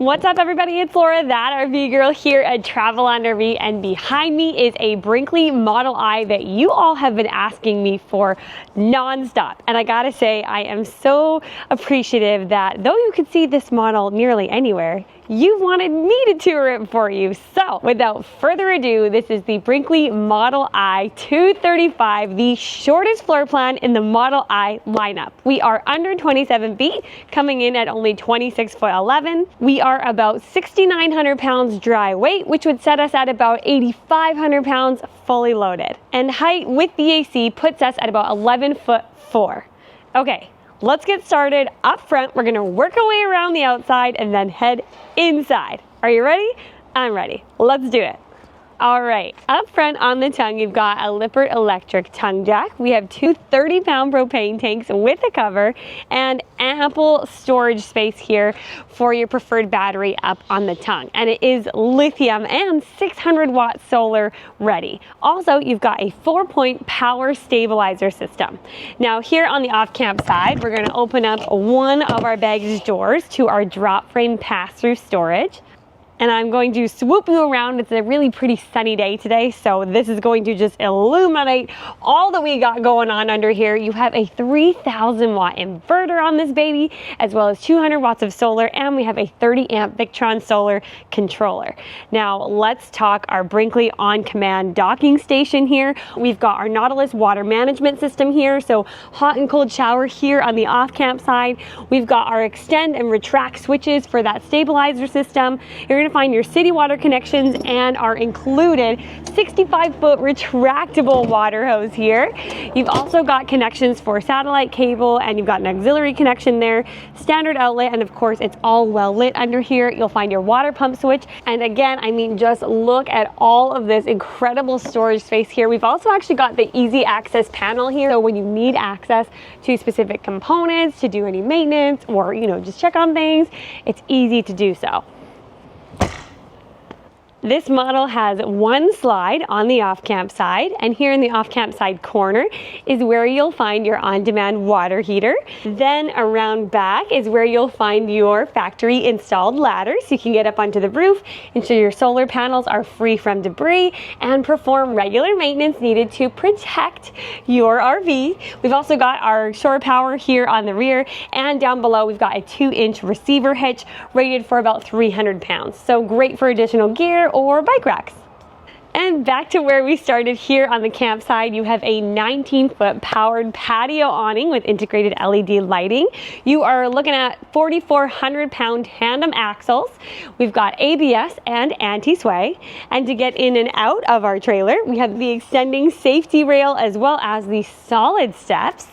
What's up, everybody? It's Laura, that RV girl here at Traveland RV, and behind me is a Brinkley Model I that you all have been asking me for non-stop. And I gotta say, I am so appreciative that though you can see this model nearly anywhere, you wanted me to tour it for you. So without further ado, this is the Brinkley Model I 235, the shortest floor plan in the Model I lineup. We are under 27 feet, coming in at only 26'11". We are about 6,900 pounds dry weight, which would set us at about 8,500 pounds fully loaded. And height with the AC puts us at about 11'4". Okay. Let's get started. Up front, we're gonna work our way around the outside and then head inside. Are you ready? I'm ready. Let's do it. All right, up front on the tongue, you've got a Lippert electric tongue jack. We have two 30-pound propane tanks with a cover and ample storage space here for your preferred battery up on the tongue. And it is lithium and 600-watt solar ready. Also, you've got a 4-point power stabilizer system. Now here on the off-camp side, we're gonna open up one of our baggage doors to our drop frame pass-through storage. And I'm going to swoop you around. It's a really pretty sunny day today, so this is going to just illuminate all that we got going on under here. You have a 3,000-watt inverter on this baby, as well as 200 watts of solar, and we have a 30-amp Victron solar controller. Now, let's talk our Brinkley on-command docking station here. We've got our Nautilus water management system here, so hot and cold shower here on the off-camp side. We've got our extend and retract switches for that stabilizer system. You're going to find your city water connections and our included 65-foot retractable water hose here. You've also got connections for satellite cable, and you've got an auxiliary connection there, standard outlet, and of course it's all well lit under here. You'll find your water pump switch, and again, I mean, just look at all of this incredible storage space here. We've also actually got the easy access panel here, so when you need access to specific components, to do any maintenance, or just check on things, it's easy to do so. This model has one slide on the off-camp side, and here in the off-camp side corner is where you'll find your on-demand water heater. Then around back is where you'll find your factory installed ladder, so you can get up onto the roof, ensure your solar panels are free from debris, and perform regular maintenance needed to protect your RV. We've also got our shore power here on the rear, and down below we've got a 2-inch receiver hitch rated for about 300 pounds. So great for additional gear or bike racks. And back to where we started here on the campsite, you have a 19-foot powered patio awning with integrated LED lighting. You are looking at 4,400-pound tandem axles. We've got ABS and anti-sway. And to get in and out of our trailer, we have the extending safety rail as well as the solid steps.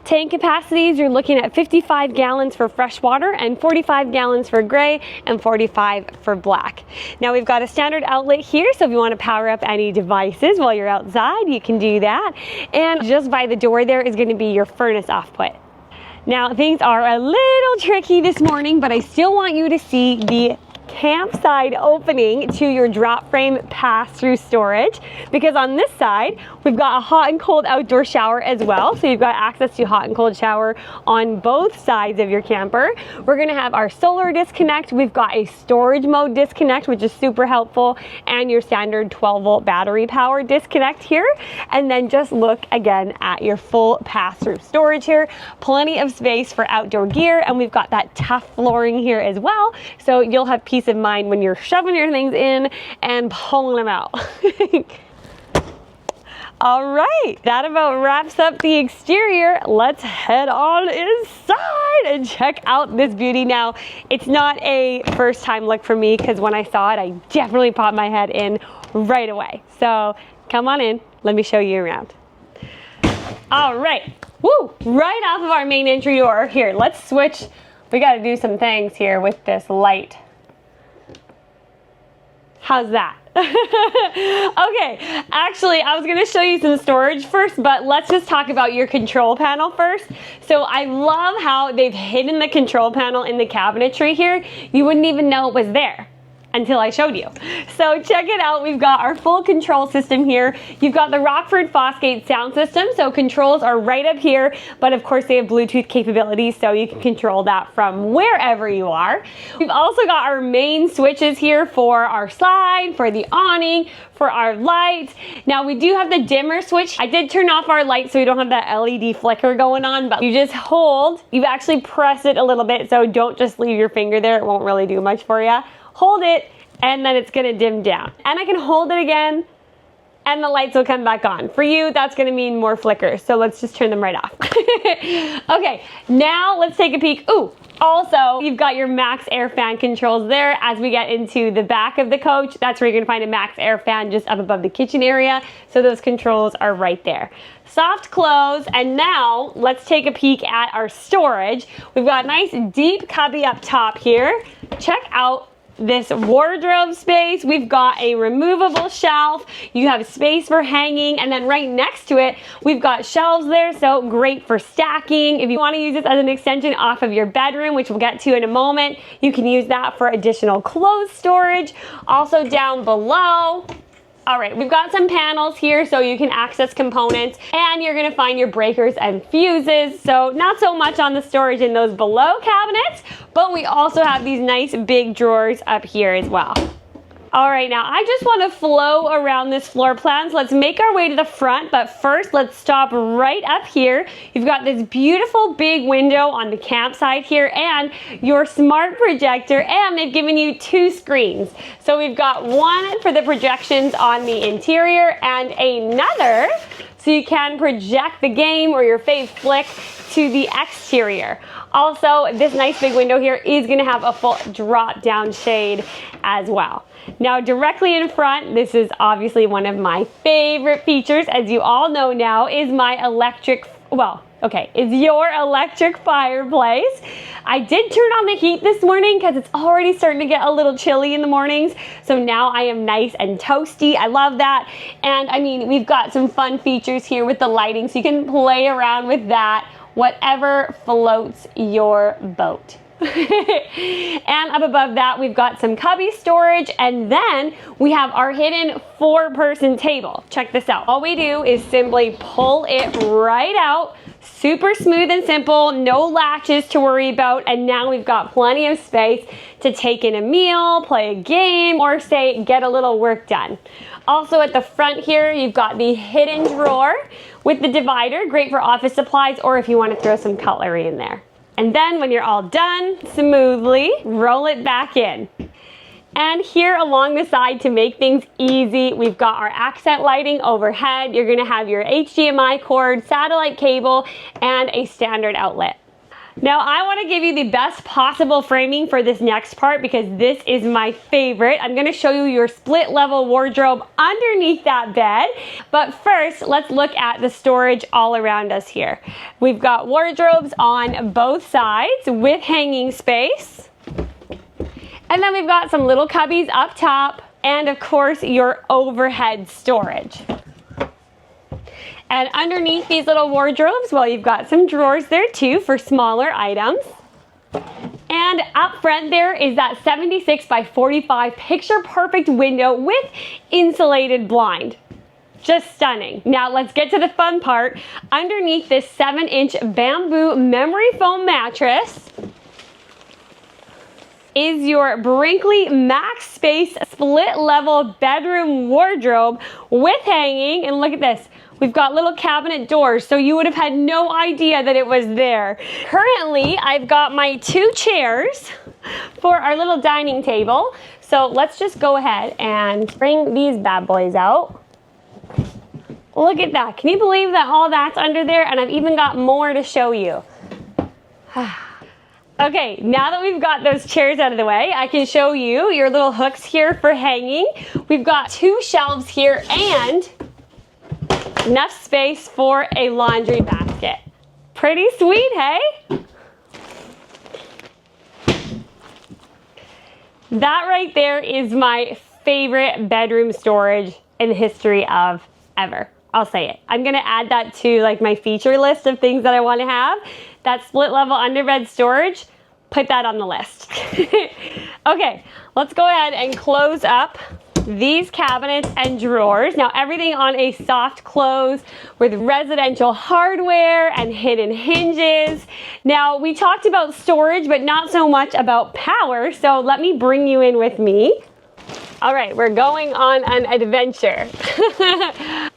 Tank capacities, you're looking at 55 gallons for fresh water and 45 gallons for gray and 45 for black. Now we've got a standard outlet here, so if you want to power up any devices while you're outside, you can do that. And just by the door there is going to be your furnace offput. Now things are a little tricky this morning, but I still want you to see the campsite opening to your drop frame pass-through storage, because on this side we've got a hot and cold outdoor shower as well, so you've got access to hot and cold shower on both sides of your camper. We're going to have our solar disconnect, we've got a storage mode disconnect, which is super helpful, and your standard 12-volt battery power disconnect here. And then just look again at your full pass-through storage here. Plenty of space for outdoor gear, and we've got that tough flooring here as well, so you'll have peace of mind when you're shoving your things in and pulling them out. All right, that about wraps up the exterior. Let's head on inside and check out this beauty. Now, it's not a first time look for me, because when I saw it, I definitely popped my head in right away. So come on in, let me show you around. All right, woo, right off of our main entry door. Here, let's switch. We got to do some things here with this light. How's that? Okay, actually, I was gonna show you some storage first, but let's just talk about your control panel first. So I love how they've hidden the control panel in the cabinetry here. You wouldn't even know it was there. until I showed you. So check it out. We've got our full control system here. You've got the Rockford Fosgate sound system. So controls are right up here, but of course they have Bluetooth capabilities, so you can control that from wherever you are. We've also got our main switches here for our slide, for the awning, for our lights. Now we do have the dimmer switch. I did turn off our light so we don't have that LED flicker going on, but you just hold, you actually press it a little bit, so don't just leave your finger there. It won't really do much for you. Hold it, and then it's gonna dim down. And I can hold it again, and the lights will come back on. For you, that's gonna mean more flickers, so let's just turn them right off. Okay, now let's take a peek. Ooh, also, you've got your max air fan controls there. As we get into the back of the coach, that's where you're gonna find a max air fan just up above the kitchen area, so those controls are right there. Soft close, and now let's take a peek at our storage. We've got a nice deep cubby up top here. Check out this wardrobe space. We've got a removable shelf. You have space for hanging, and then right next to it, we've got shelves there, so great for stacking. If you want to use this as an extension off of your bedroom, which we'll get to in a moment, you can use that for additional clothes storage. Also down below, all right, we've got some panels here so you can access components, and you're gonna find your breakers and fuses. So not so much on the storage in those below cabinets, but we also have these nice big drawers up here as well. All right, now I just want to flow around this floor plan, so let's make our way to the front, but first let's stop right up here. You've got this beautiful big window on the campsite here and your smart projector, and they've given you 2 screens. So we've got one for the projections on the interior and another so you can project the game or your fave flick to the exterior. Also, this nice big window here is going to have a full drop down shade as well. Now directly in front, this is obviously one of my favorite features, as you all know now, is my electric, is your electric fireplace. I did turn on the heat this morning because it's already starting to get a little chilly in the mornings. So now I am nice and toasty. I love that. And I mean, we've got some fun features here with the lighting, so you can play around with that, whatever floats your boat. And up above that, we've got some cubby storage, and then we have our hidden 4-person table. Check this out. All we do is simply pull it right out. Super smooth and simple, no latches to worry about, and now we've got plenty of space to take in a meal, play a game, or say, get a little work done. Also at the front here, you've got the hidden drawer with the divider, great for office supplies, or if you want to throw some cutlery in there. And then when you're all done, smoothly roll it back in. And here along the side, to make things easy, we've got our accent lighting overhead. You're gonna have your HDMI cord, satellite cable, and a standard outlet. Now I want to give you the best possible framing for this next part because this is my favorite. I'm going to show you your split level wardrobe underneath that bed. But first, let's look at the storage all around us here. We've got wardrobes on both sides with hanging space. And then we've got some little cubbies up top, and of course your overhead storage. And underneath these little wardrobes, well, you've got some drawers there too for smaller items. And up front there is that 76 by 45 picture perfect window with insulated blind. Just stunning. Now let's get to the fun part. Underneath this 7-inch bamboo memory foam mattress is your Brinkley Max Space split level bedroom wardrobe with hanging, and look at this. We've got little cabinet doors, so you would have had no idea that it was there. Currently, I've got my 2 chairs for our little dining table. So let's just go ahead and bring these bad boys out. Look at that. Can you believe that all that's under there? And I've even got more to show you. Okay, now that we've got those chairs out of the way, I can show you your little hooks here for hanging. We've got 2 shelves here and enough space for a laundry basket. Pretty sweet, hey? That right there is my favorite bedroom storage in the history of ever. I'll say it. I'm gonna add that to like my feature list of things that I wanna have. That split level underbed storage, put that on the list. Okay, let's go ahead and close up these cabinets and drawers. Now everything on a soft close with residential hardware and hidden hinges. Now we talked about storage, but not so much about power. So let me bring you in with me. All right, we're going on an adventure.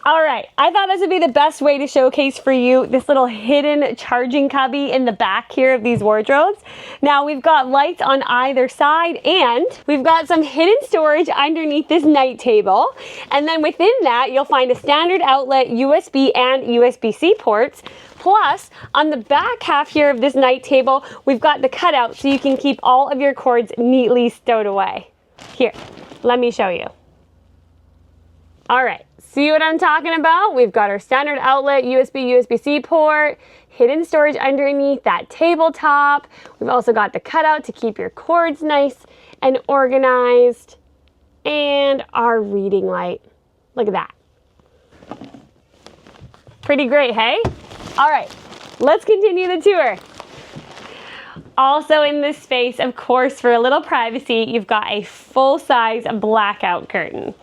All right, I thought this would be the best way to showcase for you this little hidden charging cubby in the back here of these wardrobes. Now we've got lights on either side and we've got some hidden storage underneath this night table. And then within that, you'll find a standard outlet USB and USB-C ports. Plus, on the back half here of this night table, we've got the cutout so you can keep all of your cords neatly stowed away. Here. Let me show you. All right, see what I'm talking about? We've got our standard outlet, USB, USB-C port, hidden storage underneath that tabletop. We've also got the cutout to keep your cords nice and organized, and our reading light. Look at that. Pretty great, hey? All right, let's continue the tour. Also in this space, of course, for a little privacy, you've got a full-size blackout curtain.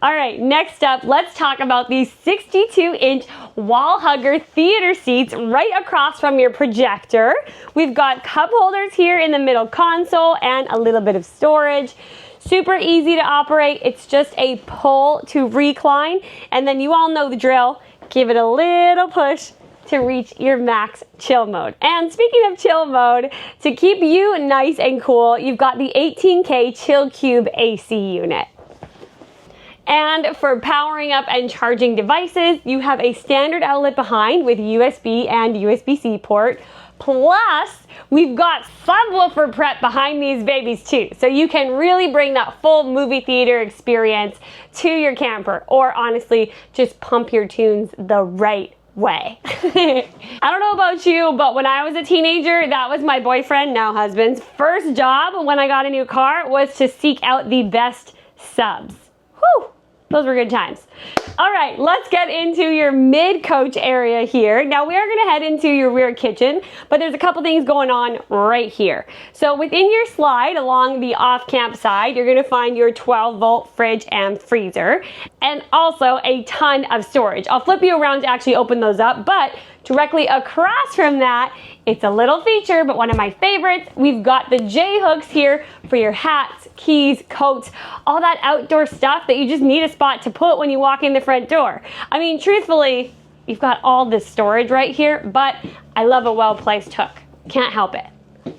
All right, next up, let's talk about these 62-inch wall hugger theater seats right across from your projector. We've got cup holders here in the middle console and a little bit of storage. Super easy to operate. It's just a pull to recline, and then you all know the drill. Give it a little push to reach your max chill mode. And speaking of chill mode, to keep you nice and cool, you've got the 18K Chill Cube AC unit. And for powering up and charging devices, you have a standard outlet behind with USB and USB-C port. Plus, we've got subwoofer prep behind these babies too. So you can really bring that full movie theater experience to your camper, or honestly, just pump your tunes the right way. I don't know about you, but when I was a teenager, that was my boyfriend, now husband's, first job when I got a new car was to seek out the best subs. Whew, those were good times. All right, let's get into your mid-coach area here. Now we are gonna head into your rear kitchen, but there's a couple things going on right here. So within your slide along the off-camp side, you're gonna find your 12-volt fridge and freezer, and also a ton of storage. I'll flip you around to actually open those up, but directly across from that, it's a little feature, but one of my favorites. We've got the J-hooks here for your hats, keys, coats, all that outdoor stuff that you just need a spot to put when you walk in the front door. I mean, truthfully, you've got all this storage right here, but I love a well-placed hook. Can't help it.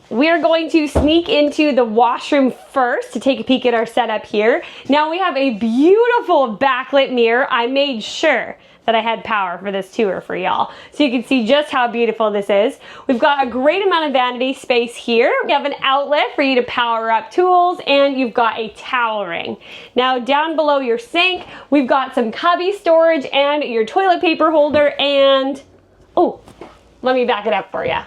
We're going to sneak into the washroom first to take a peek at our setup here. Now we have a beautiful backlit mirror. I made sure that I had power for this tour for y'all, so you can see just how beautiful this is. We've got a great amount of vanity space here. We have an outlet for you to power up tools, and you've got a towel ring. Now down below your sink, we've got some cubby storage and your toilet paper holder, and oh, let me back it up for you.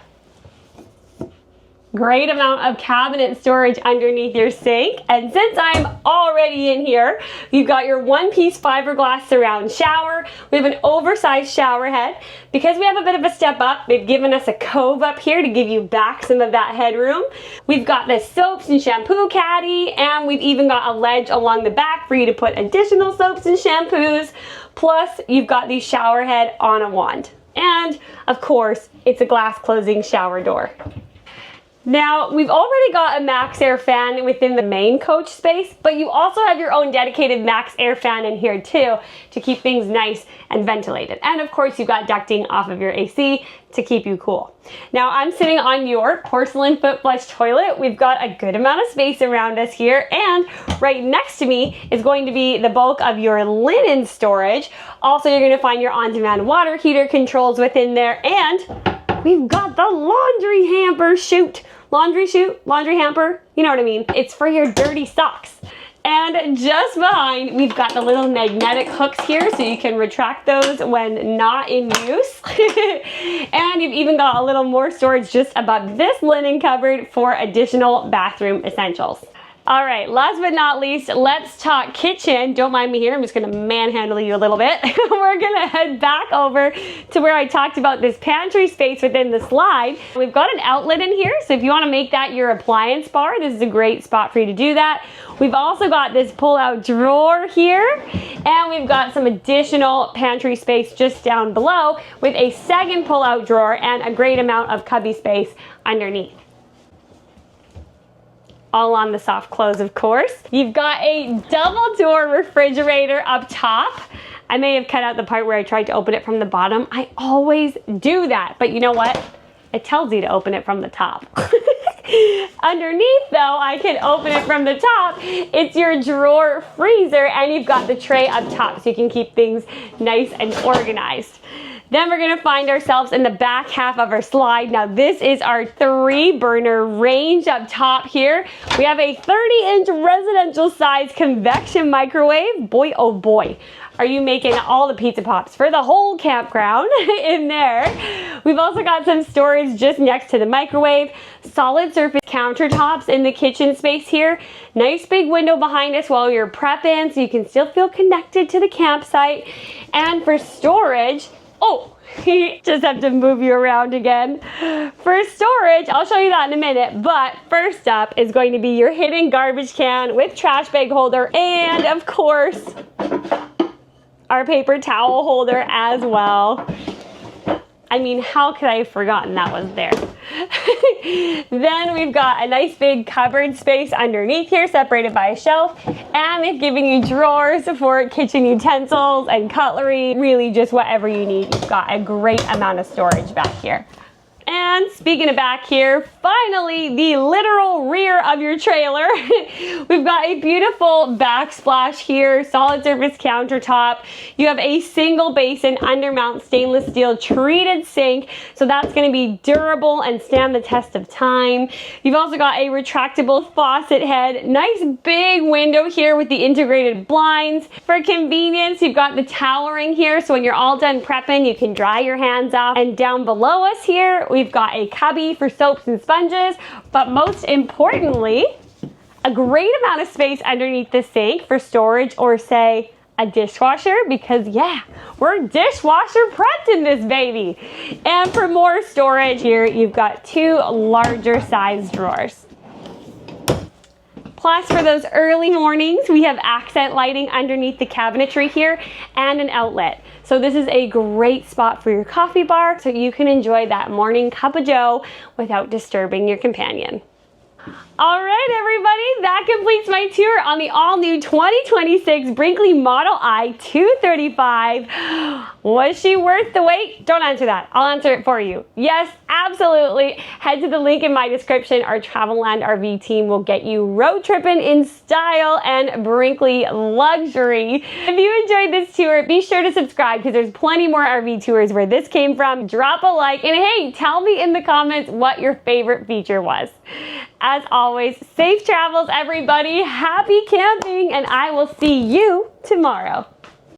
Great amount of cabinet storage underneath your sink. And since I'm already in here, you've got your one-piece fiberglass surround shower. We have an oversized shower head. Because we have a bit of a step up, they've given us a cove up here to give you back some of that headroom. We've got the soaps and shampoo caddy, and we've even got a ledge along the back for you to put additional soaps and shampoos. Plus, you've got the shower head on a wand. And of course, it's a glass closing shower door. Now, we've already got a Max Air fan within the main coach space, but you also have your own dedicated Max Air fan in here too to keep things nice and ventilated. And of course, you've got ducting off of your AC to keep you cool. Now, I'm sitting on your porcelain foot flush toilet. We've got a good amount of space around us here, and right next to me is going to be the bulk of your linen storage. Also, you're gonna find your on-demand water heater controls within there, and we've got the laundry hamper chute. Laundry chute, laundry hamper, you know what I mean. It's for your dirty socks. And just behind, we've got the little magnetic hooks here so you can retract those when not in use. And you've even got a little more storage just above this linen cupboard for additional bathroom essentials. All right, last but not least, let's talk kitchen. Don't mind me here, I'm just gonna manhandle you a little bit. We're gonna head back over to where I talked about this pantry space within the slide. We've got an outlet in here, so if you wanna make that your appliance bar, this is a great spot for you to do that. We've also got this pull-out drawer here, and we've got some additional pantry space just down below with a second pull-out drawer and a great amount of cubby space underneath. All on the soft close, of course. You've got a double door refrigerator up top. I may have cut out the part where I tried to open it from the bottom. I always do that, but you know what? It tells you to open it from the top. Underneath though, I can open it from the top. It's your drawer freezer, and you've got the tray up top so you can keep things nice and organized. Then we're gonna find ourselves in the back half of our slide. Now this is our 3-burner range up top here. We have a 30-inch residential size convection microwave. Boy, oh boy, are you making all the pizza pops for the whole campground in there. We've also got some storage just next to the microwave. Solid surface countertops in the kitchen space here. Nice big window behind us while you're prepping so you can still feel connected to the campsite. And for storage, oh, just have to move you around again. For storage, I'll show you that in a minute, but first up is going to be your hidden garbage can with trash bag holder, and of course, our paper towel holder as well. I mean, how could I have forgotten that was there? Then we've got a nice big cupboard space underneath here, separated by a shelf, and they've given you drawers for kitchen utensils and cutlery, really just whatever you need. You've got a great amount of storage back here. And speaking of back here, finally, the literal rear of your trailer. We've got a beautiful backsplash here, solid surface countertop. You have a single basin undermount stainless steel treated sink, so that's gonna be durable and stand the test of time. You've also got a retractable faucet head, nice big window here with the integrated blinds. For convenience, you've got the towel ring here, so when you're all done prepping, you can dry your hands off. And down below us here, we've got a cubby for soaps and sponges, but most importantly, a great amount of space underneath the sink for storage or say a dishwasher, because yeah, we're dishwasher prepped in this baby. And for more storage here, you've got 2 larger size drawers. Plus, for those early mornings, we have accent lighting underneath the cabinetry here and an outlet. So this is a great spot for your coffee bar so you can enjoy that morning cup of joe without disturbing your companion. All right, everybody, that completes my tour on the all-new 2026 Brinkley Model I 235. Was she worth the wait? Don't answer that. I'll answer it for you. Yes, absolutely. Head to the link in my description. Our Traveland RV team will get you road tripping in style and Brinkley luxury. If you enjoyed this tour, be sure to subscribe because there's plenty more RV tours where this came from. Drop a like, and hey, tell me in the comments what your favorite feature was. As always, safe travels, everybody. Happy camping, and I will see you tomorrow.